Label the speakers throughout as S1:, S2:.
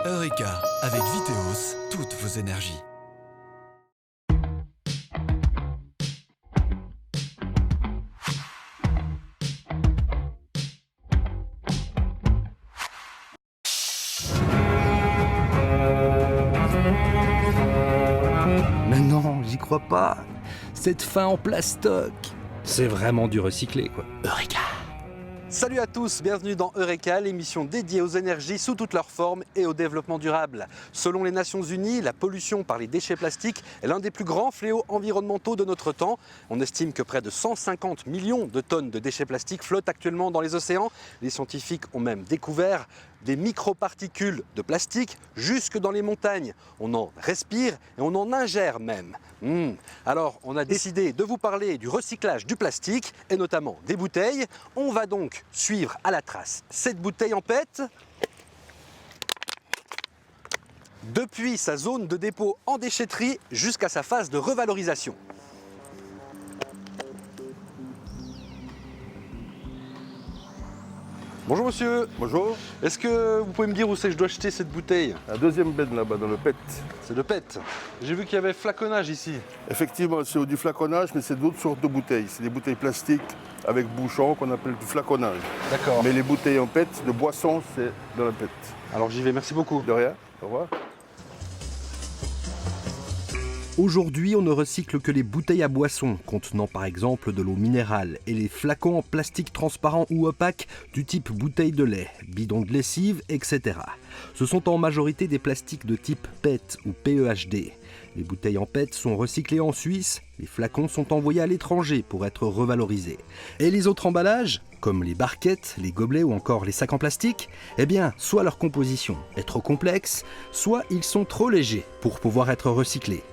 S1: Eureka, avec Viteos, toutes vos énergies.
S2: Mais non, j'y crois pas. Cette fin en plastoc, c'est vraiment du recyclé, quoi. Eureka!
S3: Salut à tous, bienvenue dans Eureka, l'émission dédiée aux énergies sous toutes leurs formes et au développement durable. Selon les Nations Unies, la pollution par les déchets plastiques est l'un des plus grands fléaux environnementaux de notre temps. On estime que près de 150 millions de tonnes de déchets plastiques flottent actuellement dans les océans. Les scientifiques ont même découvert des microparticules de plastique jusque dans les montagnes. On en respire et on en ingère même. Alors, on a décidé de vous parler du recyclage du plastique et notamment des bouteilles. On va donc suivre à la trace cette bouteille en PET depuis sa zone de dépôt en déchetterie jusqu'à sa phase de revalorisation. Bonjour monsieur.
S4: Bonjour.
S3: Est-ce que vous pouvez me dire où c'est que je dois acheter cette bouteille?
S4: La deuxième benne là-bas, dans le PET.
S3: C'est le PET. J'ai vu qu'il y avait flaconnage ici.
S4: Effectivement, c'est du flaconnage, mais c'est d'autres sortes de bouteilles. C'est des bouteilles plastiques avec bouchon qu'on appelle du flaconnage.
S3: D'accord.
S4: Mais les bouteilles en PET, de boisson, c'est dans le PET.
S3: Alors j'y vais, merci beaucoup.
S4: De rien, au revoir.
S2: Aujourd'hui, on ne recycle que les bouteilles à boissons, contenant par exemple de l'eau minérale, et les flacons en plastique transparent ou opaque du type bouteille de lait, bidon de lessive, etc. Ce sont en majorité des plastiques de type PET ou PEHD. Les bouteilles en PET sont recyclées en Suisse, les flacons sont envoyés à l'étranger pour être revalorisés. Et les autres emballages, comme les barquettes, les gobelets ou encore les sacs en plastique, eh bien, soit leur composition est trop complexe, soit ils sont trop légers pour pouvoir être recyclés.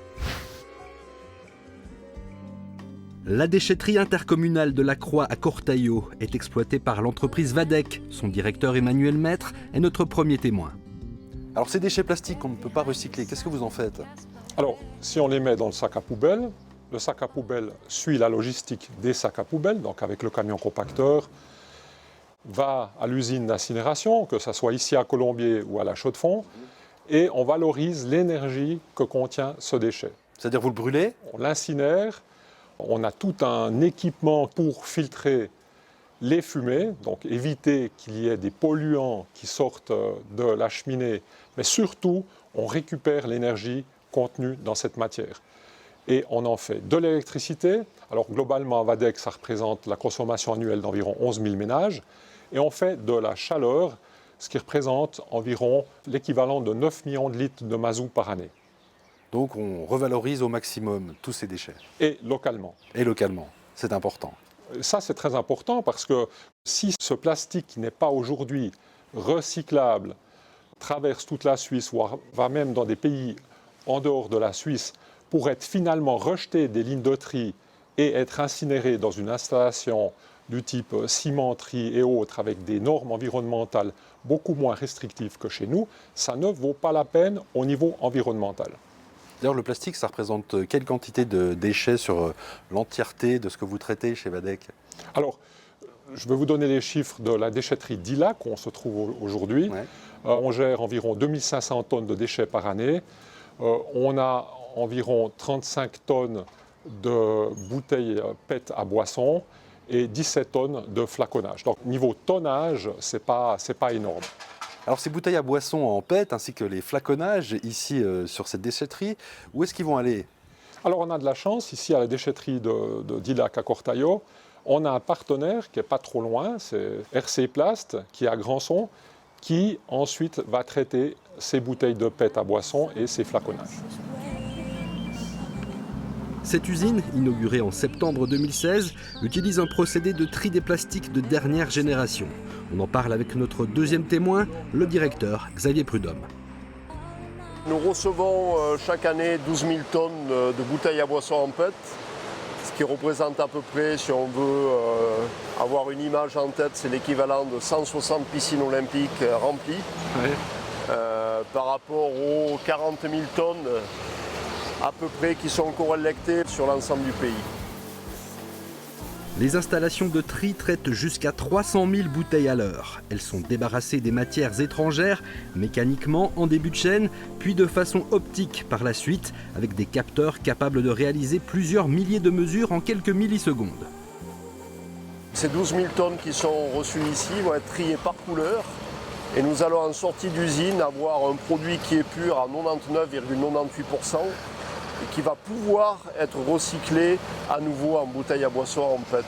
S2: La déchetterie intercommunale de la Croix à Cortaillot est exploitée par l'entreprise Vadec. Son directeur Emmanuel Maître est notre premier témoin.
S3: Alors ces déchets plastiques qu'on ne peut pas recycler, qu'est-ce que vous en faites?
S5: Alors, si on les met dans le sac à poubelle, le sac à poubelle suit la logistique des sacs à poubelle, donc avec le camion compacteur, va à l'usine d'incinération, que ce soit ici à Colombier ou à la Chaux-de-Fonds, et on valorise l'énergie que contient ce déchet.
S3: C'est-à-dire vous le brûlez?
S5: On l'incinère, on a tout un équipement pour filtrer les fumées, donc éviter qu'il y ait des polluants qui sortent de la cheminée, mais surtout, on récupère l'énergie contenue dans cette matière. Et on en fait de l'électricité. Alors globalement, à Vadec, ça représente la consommation annuelle d'environ 11 000 ménages. Et on fait de la chaleur, ce qui représente environ l'équivalent de 9 millions de litres de mazout par année.
S3: Donc on revalorise au maximum tous ces déchets.
S5: Et localement.
S3: Et localement, c'est important.
S5: Ça, c'est très important parce que si ce plastique qui n'est pas aujourd'hui recyclable traverse toute la Suisse ou va même dans des pays en dehors de la Suisse pour être finalement rejeté des lignes de tri et être incinéré dans une installation du type cimenterie et autres avec des normes environnementales beaucoup moins restrictives que chez nous, ça ne vaut pas la peine au niveau environnemental.
S3: D'ailleurs, le plastique, ça représente quelle quantité de déchets sur l'entièreté de ce que vous traitez chez Vadec?
S5: Alors, je vais vous donner les chiffres de la déchetterie d'Illac, où on se trouve aujourd'hui.
S3: Ouais.
S5: On gère environ 2500 tonnes de déchets par année. On a environ 35 tonnes de bouteilles PET à boisson et 17 tonnes de flaconnage. Donc, niveau tonnage, c'est pas énorme.
S3: Alors ces bouteilles à boissons en PET ainsi que les flaconnages ici sur cette déchetterie, où est-ce qu'ils vont aller?
S5: Alors on a de la chance, ici à la déchetterie d'Illac à Cortaillot, on a un partenaire qui n'est pas trop loin, c'est RC Plast, qui est à Granson, qui ensuite va traiter ces bouteilles de PET à boissons et ces flaconnages.
S2: Cette usine, inaugurée en septembre 2016, utilise un procédé de tri des plastiques de dernière génération. On en parle avec notre deuxième témoin, le directeur Xavier Prudhomme.
S6: Nous recevons chaque année 12 000 tonnes de bouteilles à boissons en PET, ce qui représente à peu près, si on veut avoir une image en tête, c'est l'équivalent de 160 piscines olympiques remplies, par rapport aux 40 000 tonnes à peu près qui sont collectées sur l'ensemble du pays.
S2: Les installations de tri traitent jusqu'à 300 000 bouteilles à l'heure. Elles sont débarrassées des matières étrangères, mécaniquement en début de chaîne, puis de façon optique par la suite, avec des capteurs capables de réaliser plusieurs milliers de mesures en quelques millisecondes.
S6: Ces 12 000 tonnes qui sont reçues ici vont être triées par couleur. Et nous allons en sortie d'usine avoir un produit qui est pur à 99,98% et qui va pouvoir être recyclé à nouveau en bouteille à boisson en PET.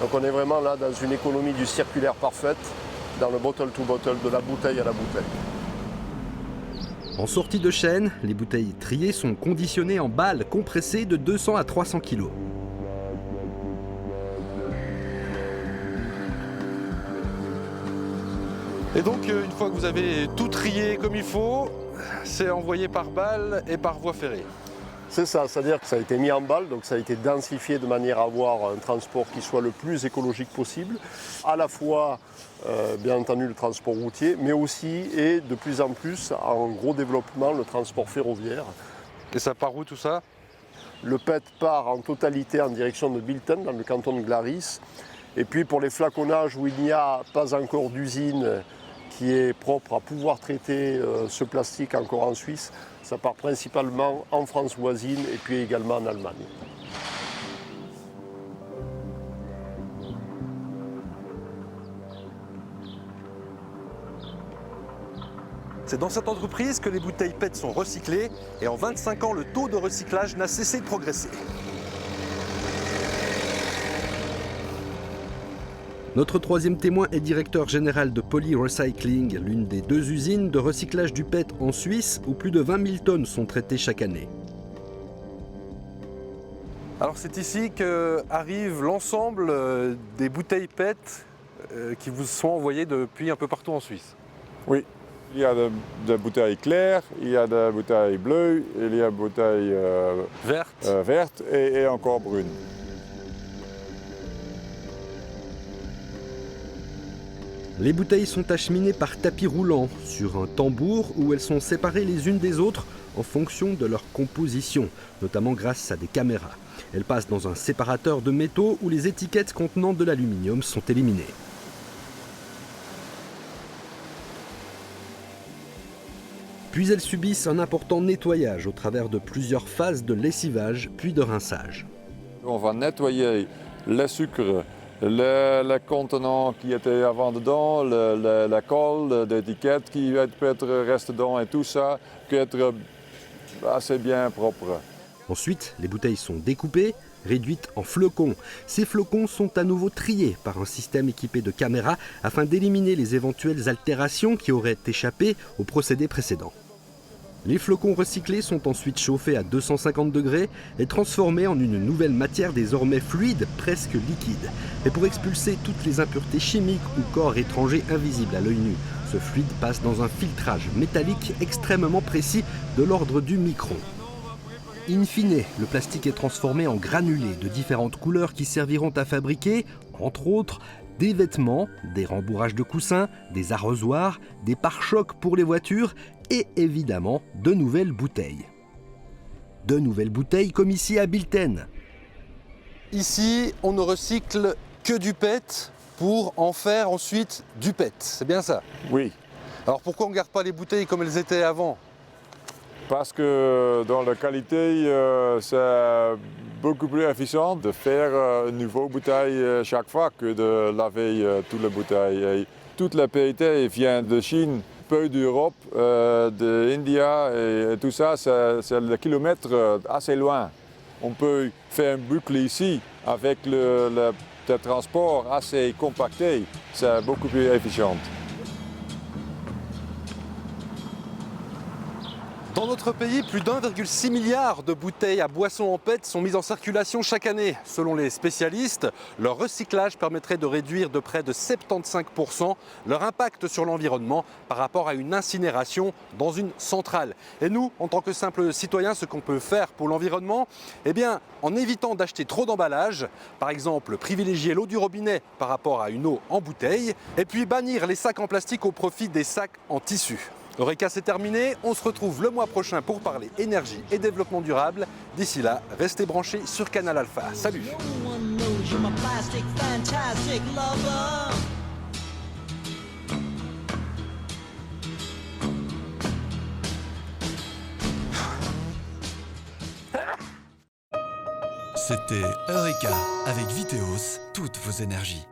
S6: Donc on est vraiment là dans une économie du circulaire parfaite, dans le bottle to bottle, de la bouteille à la bouteille.
S2: En sortie de chaîne, les bouteilles triées sont conditionnées en balles compressées de 200 à 300 kg.
S3: Et donc, une fois que vous avez tout trié comme il faut, c'est envoyé par balle et par voie ferrée.
S6: C'est ça, c'est-à-dire que ça a été mis en balle, donc ça a été densifié de manière à avoir un transport qui soit le plus écologique possible, à la fois, bien entendu, le transport routier, mais aussi, et de plus en plus, en gros développement, le transport ferroviaire.
S3: Et ça part où tout ça?
S6: Le PET part en totalité en direction de Bilten, dans le canton de Glaris. Et puis pour les flaconnages où il n'y a pas encore d'usine qui est propre à pouvoir traiter ce plastique encore en Suisse, ça part principalement en France voisine et puis également en Allemagne.
S3: C'est dans cette entreprise que les bouteilles PET sont recyclées et en 25 ans, le taux de recyclage n'a cessé de progresser.
S2: Notre troisième témoin est directeur général de Poly Recycling, l'une des deux usines de recyclage du PET en Suisse, où plus de 20 000 tonnes sont traitées chaque année.
S3: Alors c'est ici qu'arrive l'ensemble des bouteilles PET qui vous sont envoyées depuis un peu partout en Suisse.
S7: Oui, il y a des bouteilles claires, il y a des bouteilles bleues, il y a des bouteilles vertes et encore brunes.
S2: Les bouteilles sont acheminées par tapis roulant sur un tambour où elles sont séparées les unes des autres en fonction de leur composition, notamment grâce à des caméras. Elles passent dans un séparateur de métaux où les étiquettes contenant de l'aluminium sont éliminées. Puis elles subissent un important nettoyage au travers de plusieurs phases de lessivage puis de rinçage.
S7: On va nettoyer le sucre, le contenant qui était avant dedans, la colle, l'étiquette qui peut-être reste dedans et tout ça, peut être assez bien propre.
S2: Ensuite, les bouteilles sont découpées, réduites en flocons. Ces flocons sont à nouveau triés par un système équipé de caméras afin d'éliminer les éventuelles altérations qui auraient échappé au procédé précédent. Les flocons recyclés sont ensuite chauffés à 250 degrés et transformés en une nouvelle matière désormais fluide, presque liquide. Et pour expulser toutes les impuretés chimiques ou corps étrangers invisibles à l'œil nu, ce fluide passe dans un filtrage métallique extrêmement précis de l'ordre du micron. In fine, le plastique est transformé en granulés de différentes couleurs qui serviront à fabriquer, entre autres, des vêtements, des rembourrages de coussins, des arrosoirs, des pare-chocs pour les voitures et évidemment de nouvelles bouteilles. De nouvelles bouteilles comme ici à Bilten.
S3: Ici, on ne recycle que du PET pour en faire ensuite du PET, c'est bien ça?
S7: Oui.
S3: Alors pourquoi on ne garde pas les bouteilles comme elles étaient avant?
S7: Parce que dans la qualité, c'est beaucoup plus efficient de faire une nouvelle bouteille chaque fois que de laver toutes les bouteilles. Et toute la PET vient de Chine, peu d'Europe, d'Indy et tout ça, c'est le kilomètre assez loin. On peut faire une boucle ici avec le transport assez compacté, c'est beaucoup plus efficient.
S3: Dans notre pays, plus d'1,6 milliard de bouteilles à boissons en PET sont mises en circulation chaque année. Selon les spécialistes, leur recyclage permettrait de réduire de près de 75% leur impact sur l'environnement par rapport à une incinération dans une centrale. Et nous, en tant que simples citoyens, ce qu'on peut faire pour l'environnement, eh bien, en évitant d'acheter trop d'emballages, par exemple privilégier l'eau du robinet par rapport à une eau en bouteille, et puis bannir les sacs en plastique au profit des sacs en tissu. Eureka, c'est terminé. On se retrouve le mois prochain pour parler énergie et développement durable. D'ici là, restez branchés sur Canal Alpha. Salut!
S8: you're my plastic, fantastic lover.
S1: C'était Eureka avec Viteos, toutes vos énergies.